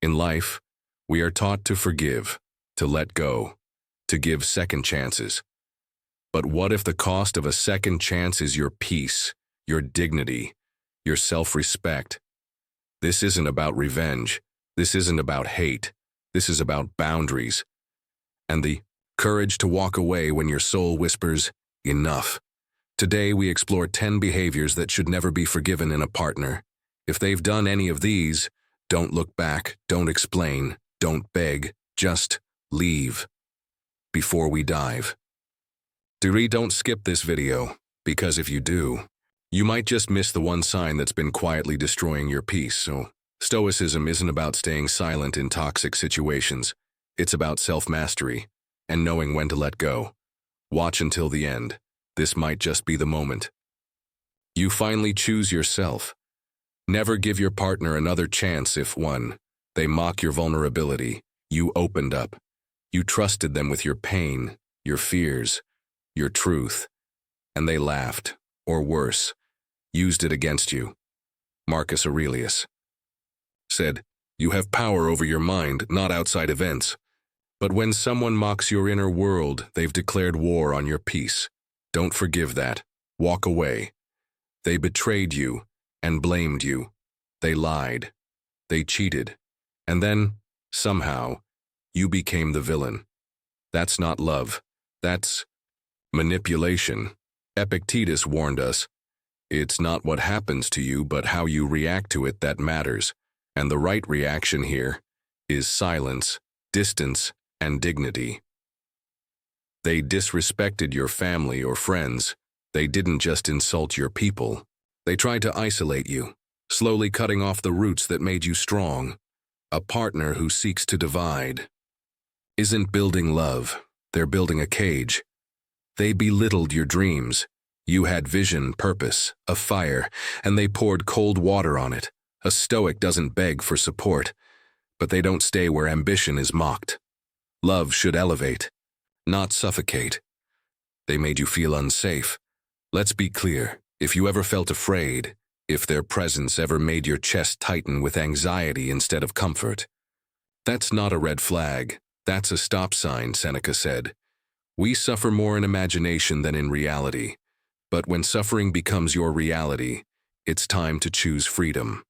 In life, we are taught to forgive, to let go, to give second chances. But what if the cost of a second chance is your peace, your dignity, your self-respect? This isn't about revenge. This isn't about hate. This is about boundaries. And the courage to walk away when your soul whispers, enough. Today we explore 10 behaviors that should never be forgiven in a partner. If they've done any of these, don't look back, don't explain, don't beg, just leave. Before we dive. Don't skip this video, because if you do, you might just miss the one sign that's been quietly destroying your peace. So, Stoicism isn't about staying silent in toxic situations. It's about self-mastery and knowing when to let go. Watch until the end. This might just be the moment. You finally choose yourself. Never give your partner another chance if 1. They mock your vulnerability. You opened up. You trusted them with your pain, your fears, your truth, and they laughed, or worse, used it against you. Marcus Aurelius said, "You have power over your mind, not outside events. But when someone mocks your inner world, they've declared war on your peace. Don't forgive that. Walk away. They betrayed you and blamed you. They lied. They cheated. And then, somehow, you became the villain. That's not love. That's manipulation." Epictetus warned us, "It's not what happens to you, but how you react to it that matters." And the right reaction here is silence, distance, and dignity. They disrespected your family or friends. They didn't just insult your people. They tried to isolate you, slowly cutting off the roots that made you strong. A partner who seeks to divide isn't building love. They're building a cage. They belittled your dreams. You had vision, purpose, a fire, and they poured cold water on it. A Stoic doesn't beg for support, but they don't stay where ambition is mocked. Love should elevate, not suffocate. They made you feel unsafe. Let's be clear, if you ever felt afraid, if their presence ever made your chest tighten with anxiety instead of comfort, that's not a red flag. That's a stop sign, Seneca said. We suffer more in imagination than in reality. But when suffering becomes your reality, it's time to choose freedom.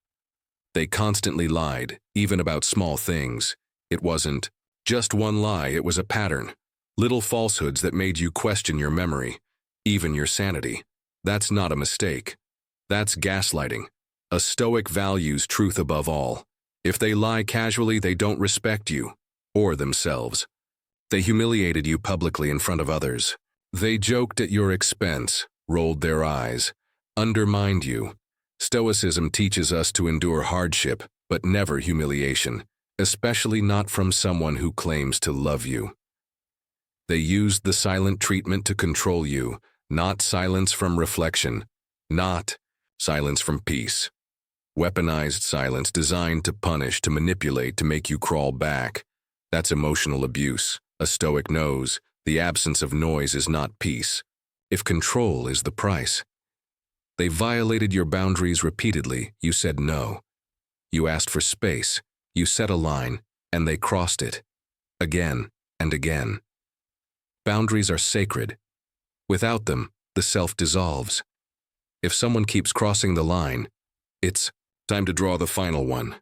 They constantly lied, even about small things. It wasn't just one lie, it was a pattern. Little falsehoods that made you question your memory, even your sanity. That's not a mistake. That's gaslighting. A Stoic values truth above all. If they lie casually, they don't respect you, or themselves. They humiliated you publicly in front of others. They joked at your expense, rolled their eyes, undermined you. Stoicism teaches us to endure hardship, but never humiliation, especially not from someone who claims to love you. They used the silent treatment to control you, not silence from reflection, not silence from peace. Weaponized silence designed to punish, to manipulate, to make you crawl back. That's emotional abuse. A Stoic knows the absence of noise is not peace, if control is the price. They violated your boundaries repeatedly. You said no. You asked for space. You set a line, and they crossed it. Again and again. Boundaries are sacred. Without them, the self dissolves. If someone keeps crossing the line, it's time to draw the final one.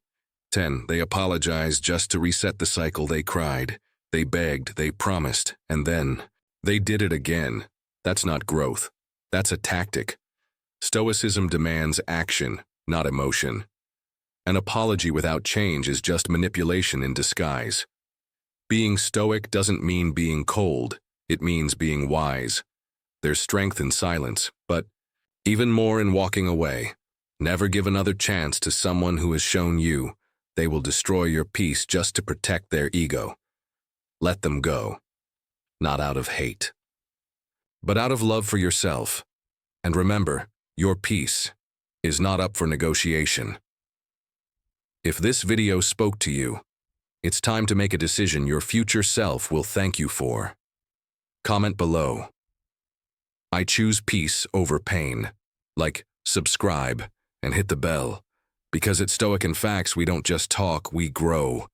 10. They apologized just to reset the cycle. They cried. They begged. They promised. And then they did it again. That's not growth. That's a tactic. Stoicism demands action, not emotion. An apology without change is just manipulation in disguise. Being Stoic doesn't mean being cold. It means being wise. There's strength in silence, but even more in walking away. Never give another chance to someone who has shown you. They will destroy your peace just to protect their ego. Let them go. Not out of hate, but out of love for yourself. And remember, your peace is not up for negotiation. If this video spoke to you, it's time to make a decision your future self will thank you for. Comment below. I choose peace over pain. Like, subscribe, and hit the bell. Because at Stoic and Facts, we don't just talk, we grow.